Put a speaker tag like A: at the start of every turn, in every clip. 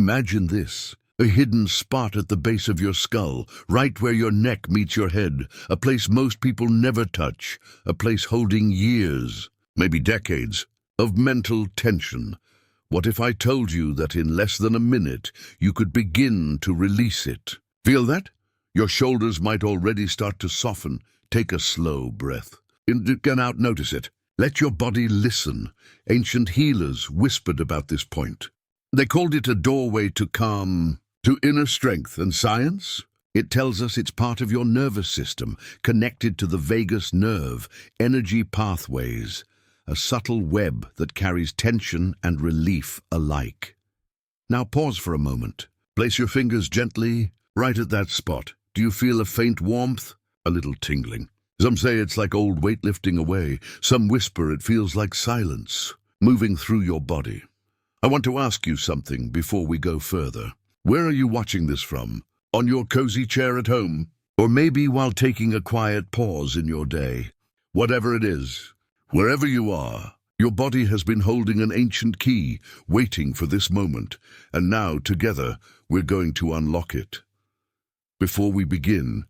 A: Imagine this, a hidden spot at the base of your skull, right where your neck meets your head, a place most people never touch, a place holding years, maybe decades, of mental tension. What if I told you that in less than a minute you could begin to release it? Feel that? Your shoulders might already start to soften. Take a slow breath. Get out, notice it. Let your body listen. Ancient healers whispered about this point. They called it a doorway to calm, to inner strength. And science? It tells us it's part of your nervous system, connected to the vagus nerve, energy pathways, a subtle web that carries tension and relief alike. Now pause for a moment. Place your fingers gently right at that spot. Do you feel a faint warmth? A little tingling. Some say it's like old weight lifting away. Some whisper it feels like silence, moving through your body. I want to ask you something before we go further. Where are you watching this from? On your cozy chair at home? Or maybe while taking a quiet pause in your day? Whatever it is, wherever you are, your body has been holding an ancient key, waiting for this moment, and now, together, we're going to unlock it. Before we begin,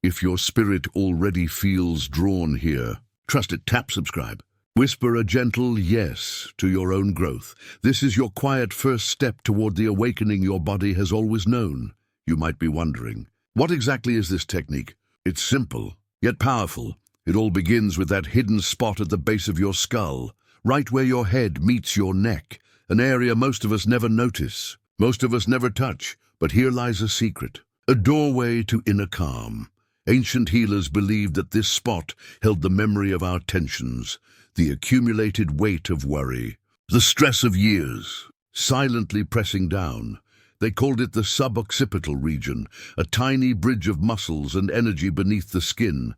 A: if your spirit already feels drawn here, trust it, tap subscribe. Whisper a gentle yes to your own growth. This is your quiet first step toward the awakening your body has always known. You might be wondering, what exactly is this technique? It's simple, yet powerful. It all begins with that hidden spot at the base of your skull, right where your head meets your neck, an area most of us never notice, most of us never touch, but here lies a secret, a doorway to inner calm. Ancient healers believed that this spot held the memory of our tensions, the accumulated weight of worry, the stress of years, silently pressing down. They called it the suboccipital region, a tiny bridge of muscles and energy beneath the skin.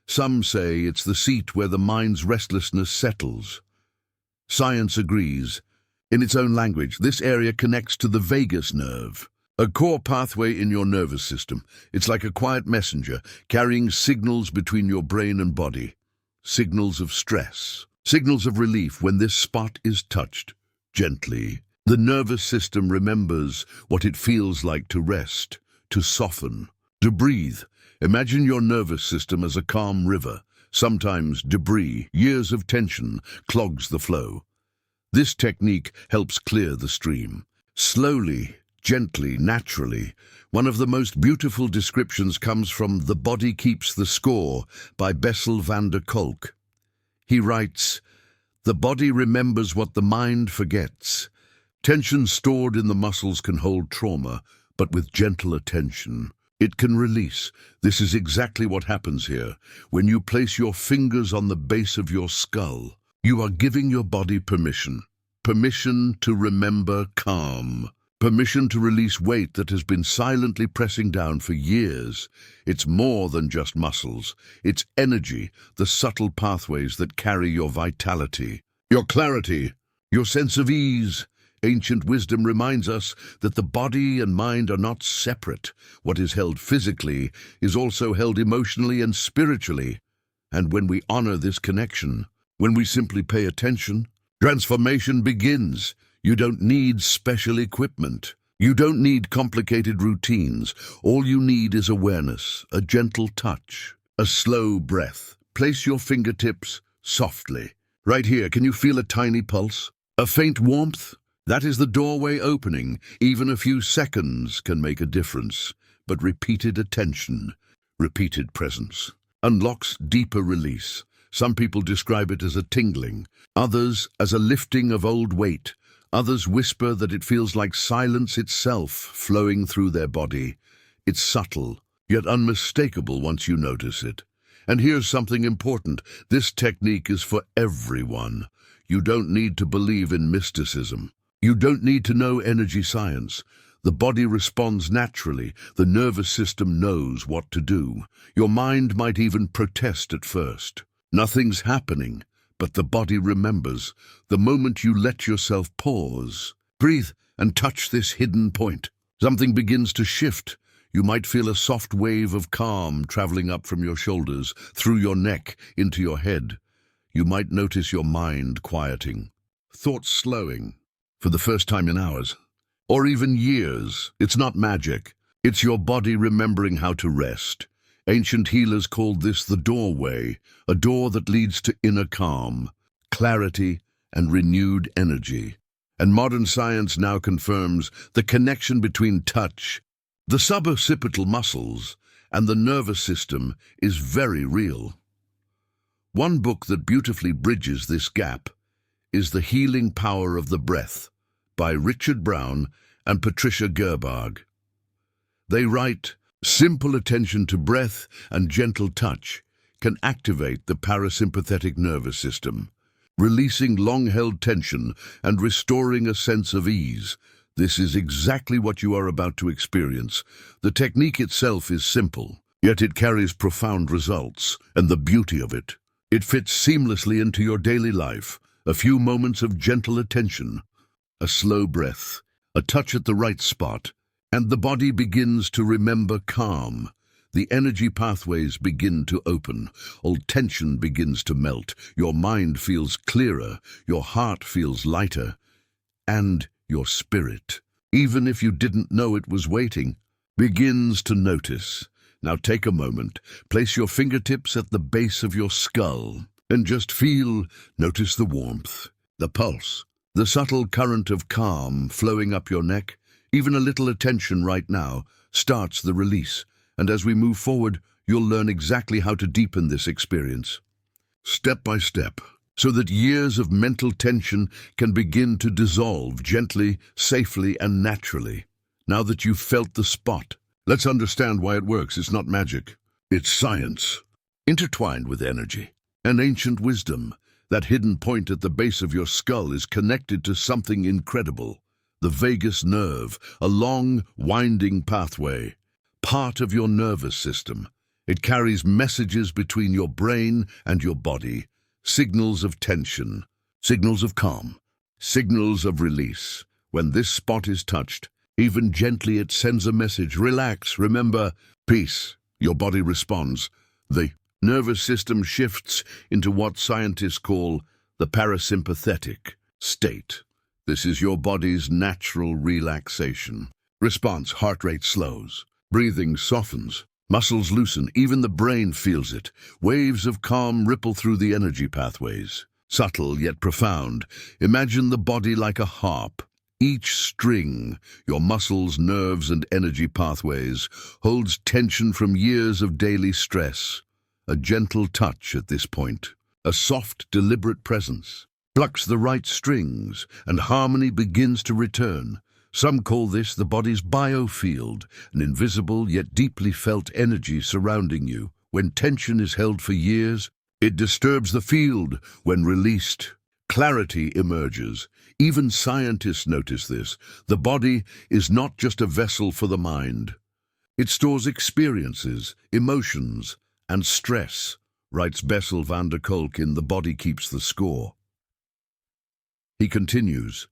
A: Some say it's the seat where the mind's restlessness settles. Science agrees. In its own language, this area connects to the vagus nerve, a core pathway in your nervous system. It's like a quiet messenger, carrying signals between your brain and body. Signals of stress, signals of relief when this spot is touched. Gently, the nervous system remembers what it feels like to rest, to soften, to breathe. Imagine your nervous system as a calm river. Sometimes debris, years of tension, clogs the flow. This technique helps clear the stream. Slowly, gently, naturally. One of the most beautiful descriptions comes from The Body Keeps the Score by Bessel van der Kolk. He writes, "The body remembers what the mind forgets. Tension stored in the muscles can hold trauma, but with gentle attention, it can release." This is exactly what happens here. When you place your fingers on the base of your skull, you are giving your body permission. Permission to remember calm. Permission to release weight that has been silently pressing down for years. It's more than just muscles. It's energy, the subtle pathways that carry your vitality, your clarity, your sense of ease. Ancient wisdom reminds us that the body and mind are not separate. What is held physically is also held emotionally and spiritually. And when we honor this connection, when we simply pay attention, transformation begins. You don't need special equipment. You don't need complicated routines. All you need is awareness, a gentle touch, a slow breath. Place your fingertips softly. Right here, can you feel a tiny pulse? A faint warmth? That is the doorway opening. Even a few seconds can make a difference. But repeated attention, repeated presence, unlocks deeper release. Some people describe it as a tingling, others as a lifting of old weight. Others whisper that it feels like silence itself flowing through their body. It's subtle, yet unmistakable once you notice it. And here's something important. This technique is for everyone. You don't need to believe in mysticism. You don't need to know energy science. The body responds naturally. The nervous system knows what to do. Your mind might even protest at first. Nothing's happening. But the body remembers. The moment you let yourself pause, breathe, and touch this hidden point, something begins to shift. You might feel a soft wave of calm traveling up from your shoulders, through your neck, into your head. You might notice your mind quieting, thoughts slowing. For the first time in hours, or even years. It's not magic. It's your body remembering how to rest. Ancient healers called this the doorway, a door that leads to inner calm, clarity, and renewed energy. And modern science now confirms the connection between touch, the suboccipital muscles, and the nervous system is very real. One book that beautifully bridges this gap is The Healing Power of the Breath by Richard Brown and Patricia Gerbarg. They write, simple attention to breath and gentle touch can activate the parasympathetic nervous system, releasing long-held tension and restoring a sense of ease. This is exactly what you are about to experience. The technique itself is simple, yet it carries profound results, and the beauty of it. It fits seamlessly into your daily life. A few moments of gentle attention, a slow breath, a touch at the right spot, and the body begins to remember calm. The energy pathways begin to open, all tension begins to melt, your mind feels clearer, your heart feels lighter, and your spirit, even if you didn't know it was waiting, begins to notice. Now take a moment, place your fingertips at the base of your skull, and just notice the warmth, the pulse, the subtle current of calm flowing up your neck. Even a little attention right now starts the release, and as we move forward, you'll learn exactly how to deepen this experience, step by step, so that years of mental tension can begin to dissolve gently, safely, and naturally. Now that you've felt the spot, let's understand why it works. It's not magic. It's science, intertwined with energy and ancient wisdom. That hidden point at the base of your skull is connected to something incredible. The vagus nerve, a long, winding pathway, part of your nervous system. It carries messages between your brain and your body, signals of tension, signals of calm, signals of release. When this spot is touched, even gently, it sends a message. Relax, remember, peace. Your body responds. The nervous system shifts into what scientists call the parasympathetic state. This is your body's natural relaxation. Response: heart rate slows, breathing softens, muscles loosen, even the brain feels it. Waves of calm ripple through the energy pathways. Subtle yet profound. Imagine the body like a harp. Each string, your muscles, nerves, and energy pathways, holds tension from years of daily stress. A gentle touch at this point, a soft, deliberate presence, plucks the right strings, and harmony begins to return. Some call this the body's biofield, an invisible yet deeply felt energy surrounding you. When tension is held for years, it disturbs the field. When released, clarity emerges. Even scientists notice this. The body is not just a vessel for the mind. It stores experiences, emotions, and stress, writes Bessel van der Kolk in The Body Keeps the Score. He continues,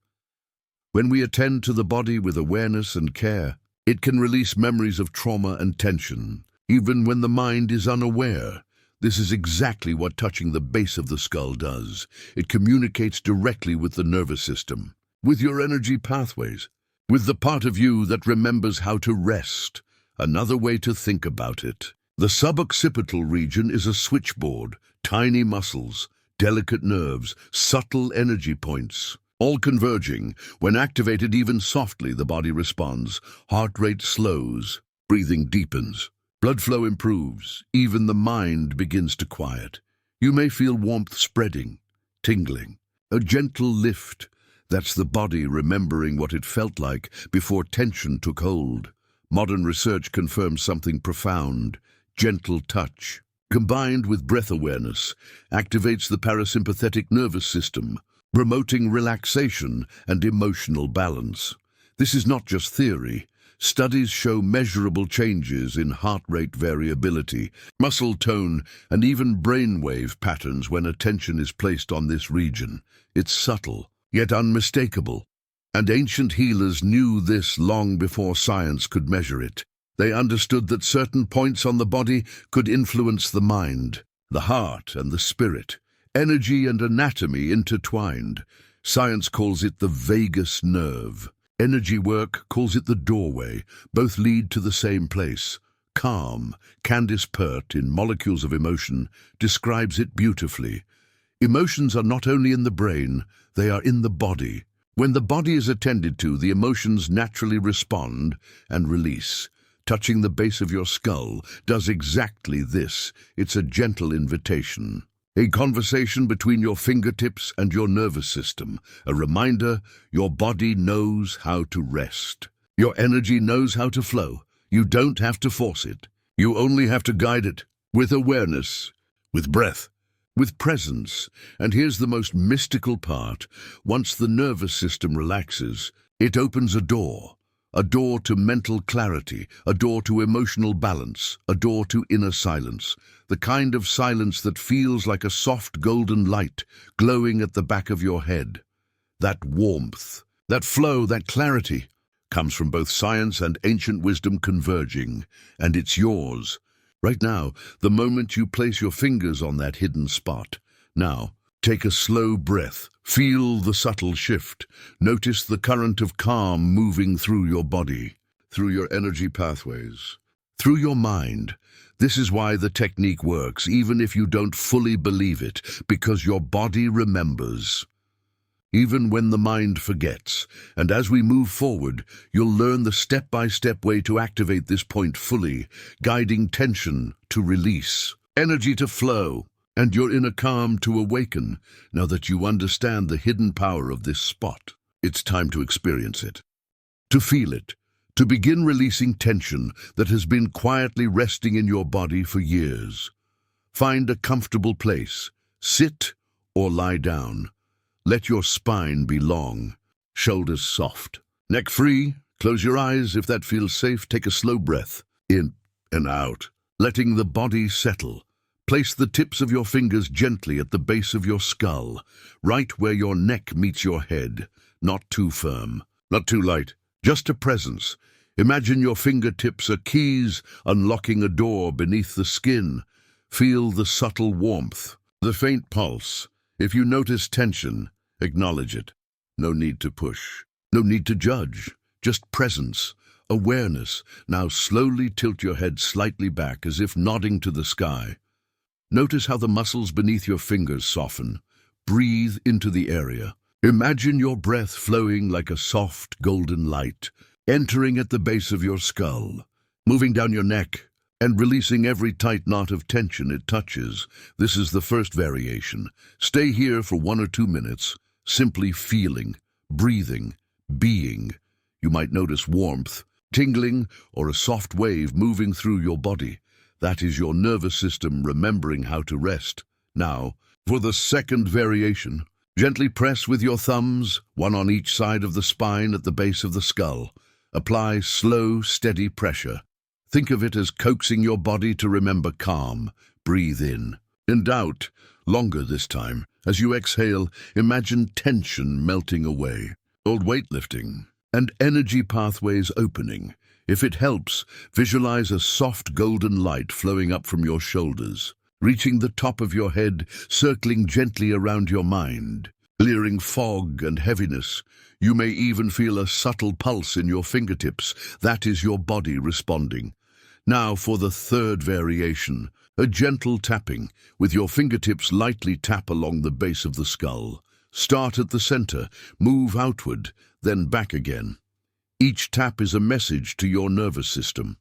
A: when we attend to the body with awareness and care, it can release memories of trauma and tension, even when the mind is unaware. This is exactly what touching the base of the skull does. It communicates directly with the nervous system, with your energy pathways, with the part of you that remembers how to rest. Another way to think about it: the suboccipital region is a switchboard, tiny muscles, delicate nerves, subtle energy points, all converging. When activated even softly, the body responds. Heart rate slows, breathing deepens, blood flow improves, even the mind begins to quiet. You may feel warmth spreading, tingling, a gentle lift. That's the body remembering what it felt like before tension took hold. Modern research confirms something profound. Gentle touch, combined with breath awareness, activates the parasympathetic nervous system, promoting relaxation and emotional balance. This is not just theory. Studies show measurable changes in heart rate variability, muscle tone, and even brainwave patterns when attention is placed on this region. It's subtle, yet unmistakable. And ancient healers knew this long before science could measure it. They understood that certain points on the body could influence the mind, the heart, and the spirit. Energy and anatomy intertwined. Science calls it the vagus nerve. Energy work calls it the doorway. Both lead to the same place. Calm, Candice Pert, in Molecules of Emotion, describes it beautifully. Emotions are not only in the brain, they are in the body. When the body is attended to, the emotions naturally respond and release. Touching the base of your skull does exactly this. It's a gentle invitation. A conversation between your fingertips and your nervous system. A reminder your body knows how to rest. Your energy knows how to flow. You don't have to force it. You only have to guide it with awareness, with breath, with presence. And here's the most mystical part. Once the nervous system relaxes, it opens a door to mental clarity, a door to emotional balance, a door to inner silence, the kind of silence that feels like a soft golden light glowing at the back of your head. That warmth, that flow, that clarity comes from both science and ancient wisdom converging, and it's yours. Right now, the moment you place your fingers on that hidden spot. Now, take a slow breath. Feel the subtle shift. Notice the current of calm moving through your body, through your energy pathways, through your mind. This is why the technique works, even if you don't fully believe it, because your body remembers, even when the mind forgets. And as we move forward, you'll learn the step-by-step way to activate this point fully, guiding tension to release, energy to flow, and your inner calm to awaken. Now that you understand the hidden power of this spot, it's time to experience it, to feel it, to begin releasing tension that has been quietly resting in your body for years. Find a comfortable place, sit or lie down. Let your spine be long, shoulders soft, neck free. Close your eyes if that feels safe. Take a slow breath, in and out, letting the body settle. Place the tips of your fingers gently at the base of your skull, right where your neck meets your head. Not too firm, not too light, just a presence. Imagine your fingertips are keys unlocking a door beneath the skin. Feel the subtle warmth, the faint pulse. If you notice tension, acknowledge it. No need to push, no need to judge, just presence, awareness. Now slowly tilt your head slightly back as if nodding to the sky. Notice how the muscles beneath your fingers soften. Breathe into the area. Imagine your breath flowing like a soft golden light, entering at the base of your skull, moving down your neck, and releasing every tight knot of tension it touches. This is the first variation. Stay here for 1 or 2 minutes, simply feeling, breathing, being. You might notice warmth, tingling, or a soft wave moving through your body. That is your nervous system remembering how to rest. Now, for the second variation, gently press with your thumbs, one on each side of the spine at the base of the skull. Apply slow, steady pressure. Think of it as coaxing your body to remember calm. Breathe in. In doubt, longer this time. As you exhale, imagine tension melting away, old weightlifting, and energy pathways opening. If it helps, visualize a soft golden light flowing up from your shoulders, reaching the top of your head, circling gently around your mind, clearing fog and heaviness. You may even feel a subtle pulse in your fingertips. That is your body responding. Now for the third variation, a gentle tapping. With your fingertips lightly tap along the base of the skull. Start at the center, move outward, then back again. Each tap is a message to your nervous system.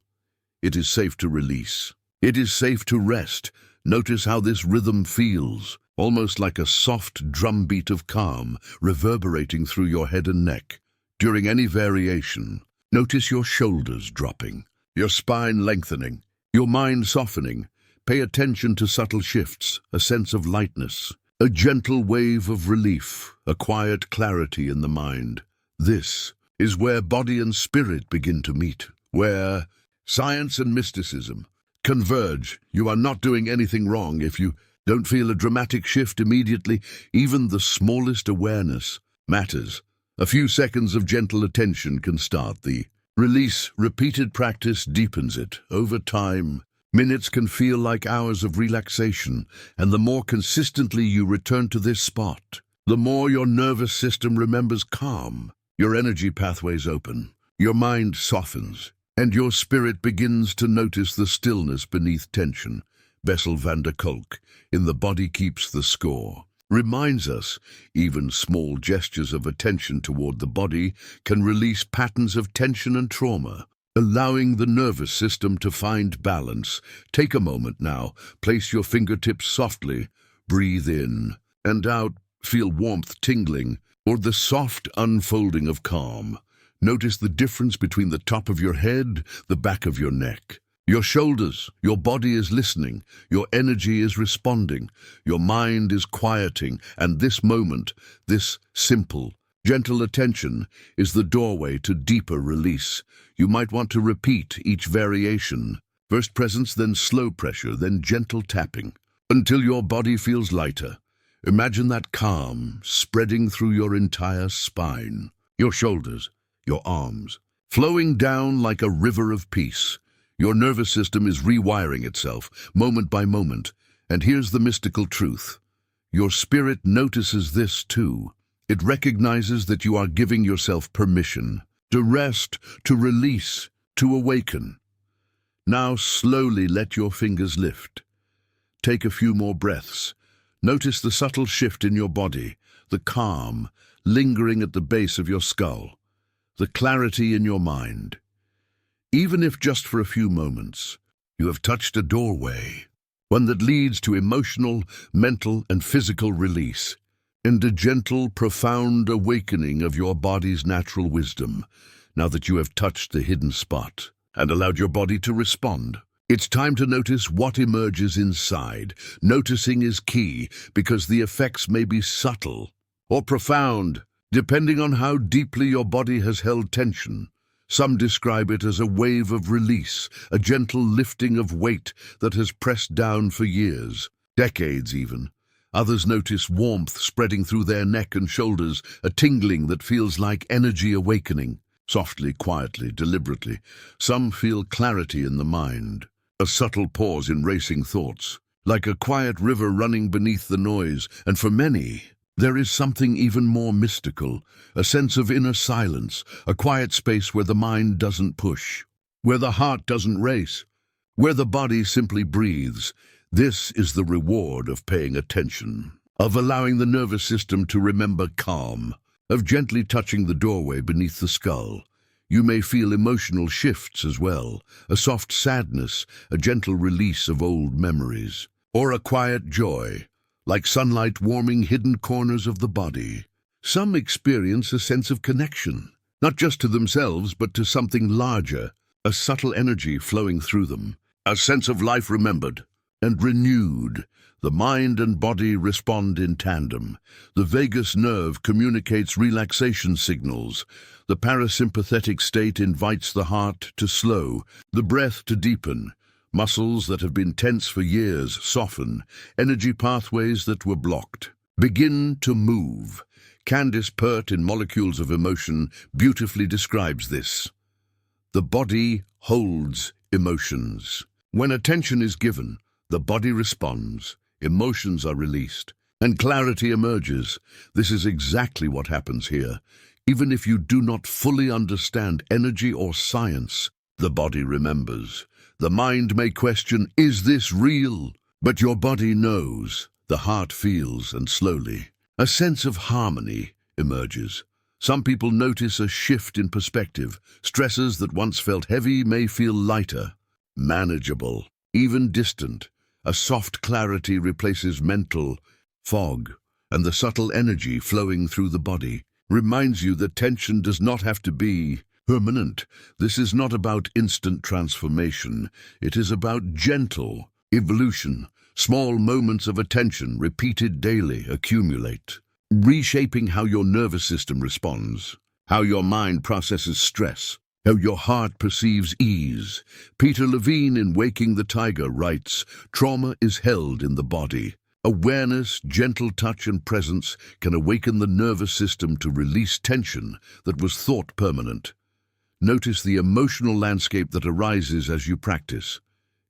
A: It is safe to release. It is safe to rest. Notice how this rhythm feels, almost like a soft drumbeat of calm reverberating through your head and neck. During any variation, notice your shoulders dropping, your spine lengthening, your mind softening. Pay attention to subtle shifts, a sense of lightness, a gentle wave of relief, a quiet clarity in the mind. This is where body and spirit begin to meet, where science and mysticism converge. You are not doing anything wrong if you don't feel a dramatic shift immediately. Even the smallest awareness matters. A few seconds of gentle attention can start the release. Repeated practice deepens it. Over time, minutes can feel like hours of relaxation, and the more consistently you return to this spot, the more your nervous system remembers calm. Your energy pathways open, your mind softens, and your spirit begins to notice the stillness beneath tension. Bessel van der Kolk, in The Body Keeps the Score, reminds us even small gestures of attention toward the body can release patterns of tension and trauma, allowing the nervous system to find balance. Take a moment now, place your fingertips softly, breathe in and out, feel warmth tingling, or the soft unfolding of calm. Notice the difference between the top of your head, the back of your neck. Your shoulders, your body is listening, your energy is responding, your mind is quieting, and this moment, this simple, gentle attention is the doorway to deeper release. You might want to repeat each variation. First presence, then slow pressure, then gentle tapping, until your body feels lighter. Imagine that calm spreading through your entire spine, your shoulders, your arms, flowing down like a river of peace. Your nervous system is rewiring itself, moment by moment. And here's the mystical truth. Your spirit notices this too. It recognizes that you are giving yourself permission to rest, to release, to awaken. Now slowly let your fingers lift. Take a few more breaths. Notice the subtle shift in your body, the calm lingering at the base of your skull, the clarity in your mind. Even if just for a few moments, you have touched a doorway, one that leads to emotional, mental, and physical release, and a gentle, profound awakening of your body's natural wisdom. Now that you have touched the hidden spot and allowed your body to respond, it's time to notice what emerges inside. Noticing is key because the effects may be subtle or profound, depending on how deeply your body has held tension. Some describe it as a wave of release, a gentle lifting of weight that has pressed down for years, decades even. Others notice warmth spreading through their neck and shoulders, a tingling that feels like energy awakening, softly, quietly, deliberately. Some feel clarity in the mind, a subtle pause in racing thoughts, like a quiet river running beneath the noise. And for many, there is something even more mystical, a sense of inner silence, a quiet space where the mind doesn't push, where the heart doesn't race, where the body simply breathes. This is the reward of paying attention, of allowing the nervous system to remember calm, of gently touching the doorway beneath the skull. You may feel emotional shifts as well, a soft sadness, a gentle release of old memories, or a quiet joy, like sunlight warming hidden corners of the body. Some experience a sense of connection, not just to themselves, but to something larger, a subtle energy flowing through them, a sense of life remembered and renewed. The mind and body respond in tandem. The vagus nerve communicates relaxation signals. The parasympathetic state invites the heart to slow, the breath to deepen. Muscles that have been tense for years soften. Energy pathways that were blocked begin to move. Candice Pert in Molecules of Emotion beautifully describes this. The body holds emotions. When attention is given, the body responds, emotions are released, and clarity emerges. This is exactly what happens here. Even if you do not fully understand energy or science, the body remembers. The mind may question, is this real? But your body knows, the heart feels, and slowly, a sense of harmony emerges. Some people notice a shift in perspective. Stresses that once felt heavy may feel lighter, manageable, even distant. A soft clarity replaces mental fog, and the subtle energy flowing through the body reminds you that tension does not have to be permanent. This is not about instant transformation. It is about gentle evolution. Small moments of attention, repeated daily, accumulate, reshaping how your nervous system responds, how your mind processes stress, how your heart perceives ease. Peter Levine in Waking the Tiger writes, trauma is held in the body. Awareness, gentle touch and presence can awaken the nervous system to release tension that was thought permanent. Notice the emotional landscape that arises as you practice.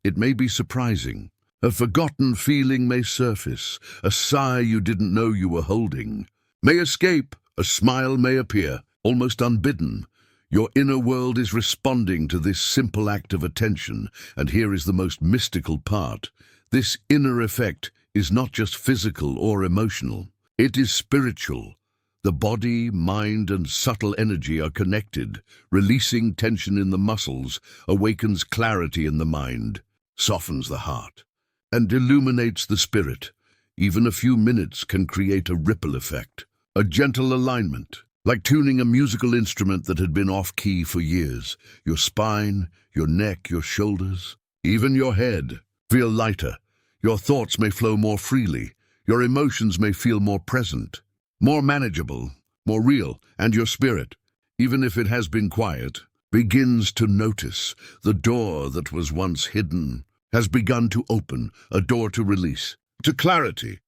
A: It may be surprising. A forgotten feeling may surface. A sigh you didn't know you were holding may escape. A smile may appear. almost unbidden. Your inner world is responding to this simple act of attention, and here is the most mystical part. This inner effect is not just physical or emotional. It is spiritual. The body, mind, and subtle energy are connected. Releasing tension in the muscles awakens clarity in the mind, softens the heart, and illuminates the spirit. Even a few minutes can create a ripple effect, a gentle alignment, like tuning a musical instrument that had been off-key for years. Your spine, your neck, your shoulders, even your head feel lighter. Your thoughts may flow more freely. Your emotions may feel more present, more manageable, more real, and your spirit, even if it has been quiet, begins to notice. The door that was once hidden has begun to open, a door to release, to clarity,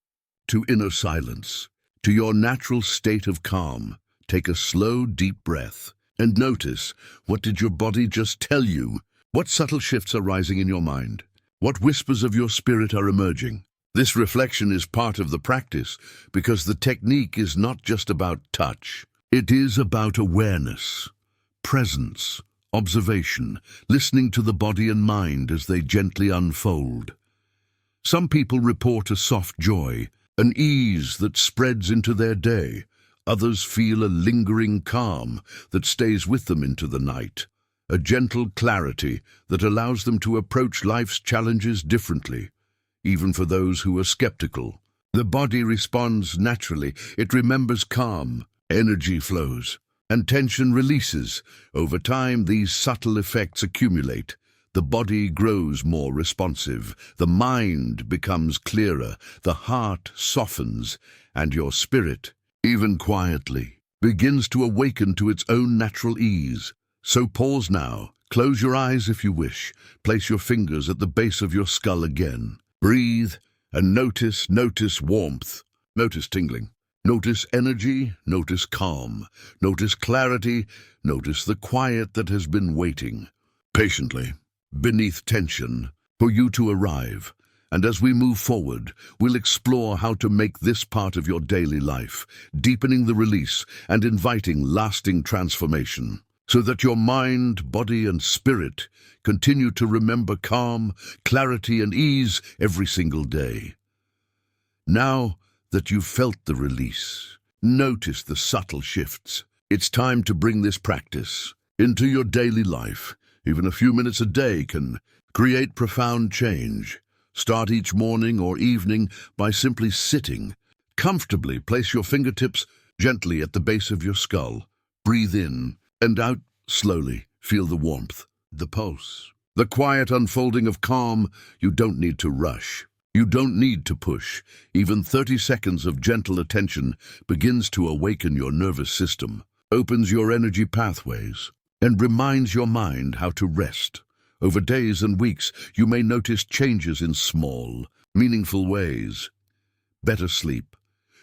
A: to inner silence, to your natural state of calm. Take a slow, deep breath and notice, what did your body just tell you? What subtle shifts are rising in your mind? What whispers of your spirit are emerging? This reflection is part of the practice because the technique is not just about touch. It is about awareness, presence, observation, listening to the body and mind as they gently unfold. Some people report a soft joy, an ease that spreads into their day. Others feel a lingering calm that stays with them into the night, a gentle clarity that allows them to approach life's challenges differently. Even for those who are skeptical, the body responds naturally. It remembers calm, energy flows, and tension releases. Over time, these subtle effects accumulate. The body grows more responsive, the mind becomes clearer, the heart softens, and your spirit, even quietly, begins to awaken to its own natural ease. So pause now, close your eyes if you wish, place your fingers at the base of your skull again. Breathe and notice warmth, notice tingling, notice energy, notice calm, notice clarity, notice the quiet that has been waiting patiently beneath tension for you to arrive. And as we move forward, we'll explore how to make this part of your daily life, deepening the release and inviting lasting transformation, so that your mind, body, and spirit continue to remember calm, clarity, and ease every single day. Now that you've felt the release, notice the subtle shifts. It's time to bring this practice into your daily life. Even a few minutes a day can create profound change. Start each morning or evening by simply sitting. Comfortably place your fingertips gently at the base of your skull. Breathe in and out slowly. Feel the warmth, the pulse, the quiet unfolding of calm. You don't need to rush. You don't need to push. Even 30 seconds of gentle attention begins to awaken your nervous system, opens your energy pathways, and reminds your mind how to rest. Over days and weeks, you may notice changes in small, meaningful ways. Better sleep,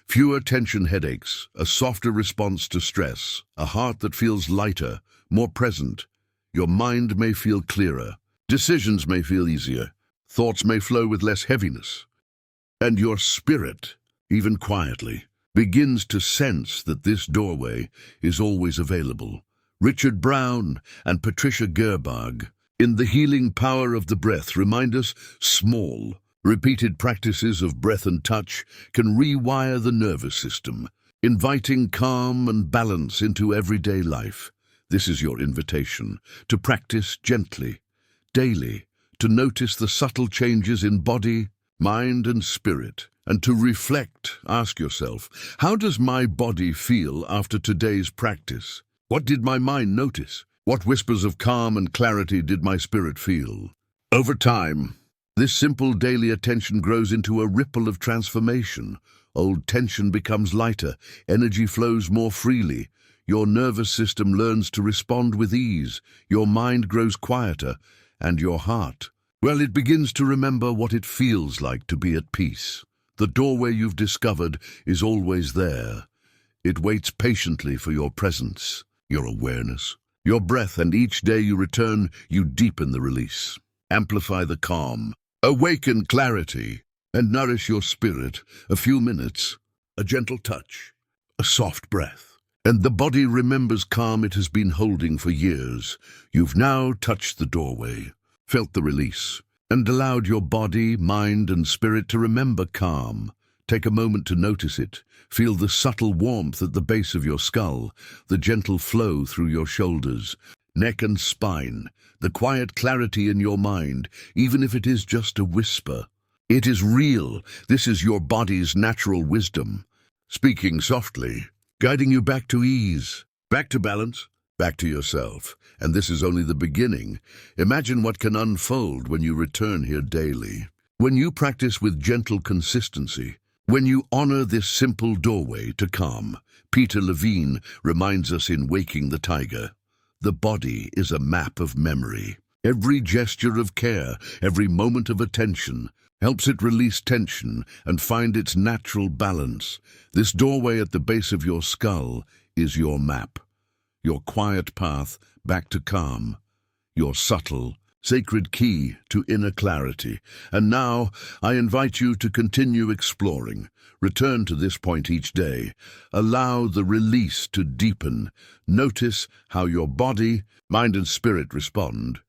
A: fewer tension headaches, a softer response to stress, a heart that feels lighter, more present. Your mind may feel clearer, decisions may feel easier, thoughts may flow with less heaviness. And your spirit, even quietly, begins to sense that this doorway is always available. Richard Brown and Patricia Gerbag, in The Healing Power of the Breath, remind us small, repeated practices of breath and touch can rewire the nervous system, inviting calm and balance into everyday life. This is your invitation to practice gently, daily, to notice the subtle changes in body, mind, and spirit, and to reflect. Ask yourself, how does my body feel after today's practice? What did my mind notice? What whispers of calm and clarity did my spirit feel? Over time, this simple daily attention grows into a ripple of transformation. Old tension becomes lighter, energy flows more freely, your nervous system learns to respond with ease, your mind grows quieter, and your heart, well, it begins to remember what it feels like to be at peace. The doorway you've discovered is always there. It waits patiently for your presence, your awareness, your breath, and each day you return, you deepen the release, amplify the calm, awaken clarity, and nourish your spirit. A few minutes, a gentle touch, a soft breath, And the body remembers calm it has been holding for years. You've now touched the doorway, felt the release, and allowed your body, mind, and spirit to remember calm. Take a moment to notice it. Feel the subtle warmth at the base of your skull, the gentle flow through your shoulders, neck and spine, the quiet clarity in your mind, even if it is just a whisper. It is real. This is your body's natural wisdom, speaking softly, guiding you back to ease, back to balance, back to yourself. And this is only the beginning. Imagine what can unfold when you return here daily. When you practice with gentle consistency, when you honor this simple doorway to calm. Peter Levine reminds us in Waking the Tiger, the body is a map of memory. Every gesture of care, every moment of attention, helps it release tension and find its natural balance. This doorway at the base of your skull is your map, your quiet path back to calm, your subtle, sacred key to inner clarity. And now, I invite you to continue exploring. Return to this point each day. Allow the release to deepen. Notice how your body, mind, and spirit respond.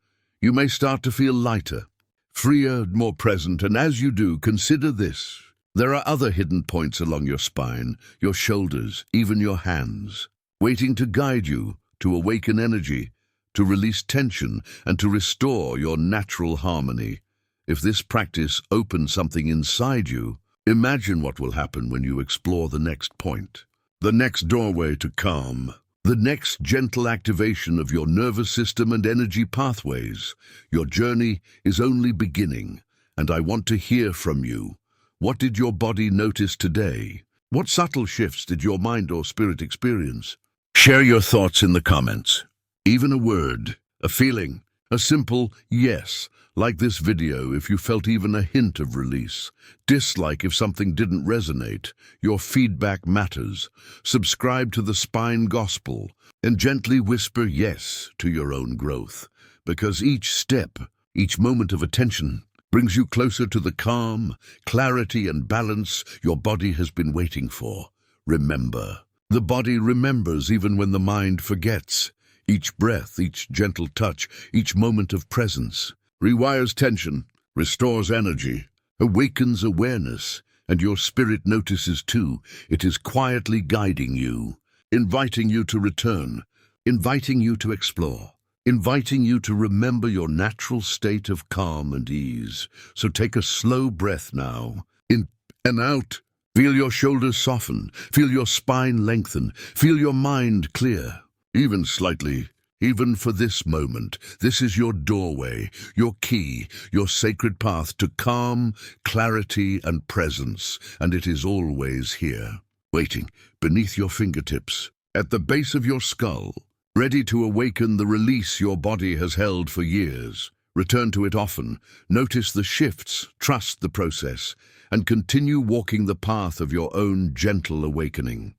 A: You may start to feel lighter, freer, more present, and as you do, consider this. There are other hidden points along your spine, your shoulders, even your hands, waiting to guide you, to awaken energy, to release tension, and to restore your natural harmony. If this practice opens something inside you, imagine what will happen when you explore the next point, the next doorway to calm, the next gentle activation of your nervous system and energy pathways. Your journey is only beginning, and I want to hear from you. What did your body notice today? What subtle shifts did your mind or spirit experience? Share your thoughts in the comments. Even a word, a feeling, a simple yes, like this video if you felt even a hint of release. Dislike if something didn't resonate. Your feedback matters. Subscribe to the Spine Gospel and gently whisper yes to your own growth. Because each step, each moment of attention brings you closer to the calm, clarity, and balance your body has been waiting for. Remember, the body remembers even when the mind forgets. Each breath, each gentle touch, each moment of presence rewires tension, restores energy, awakens awareness, and your spirit notices too. It is quietly guiding you, inviting you to return, inviting you to explore, inviting you to remember your natural state of calm and ease. So take a slow breath now, in and out. Feel your shoulders soften, feel your spine lengthen, feel your mind clear. Even slightly, even for this moment. This is your doorway, your key, your sacred path to calm, clarity, and presence, and it is always here, waiting beneath your fingertips, at the base of your skull, ready to awaken the release your body has held for years. Return to it often, notice the shifts, trust the process, and continue walking the path of your own gentle awakening.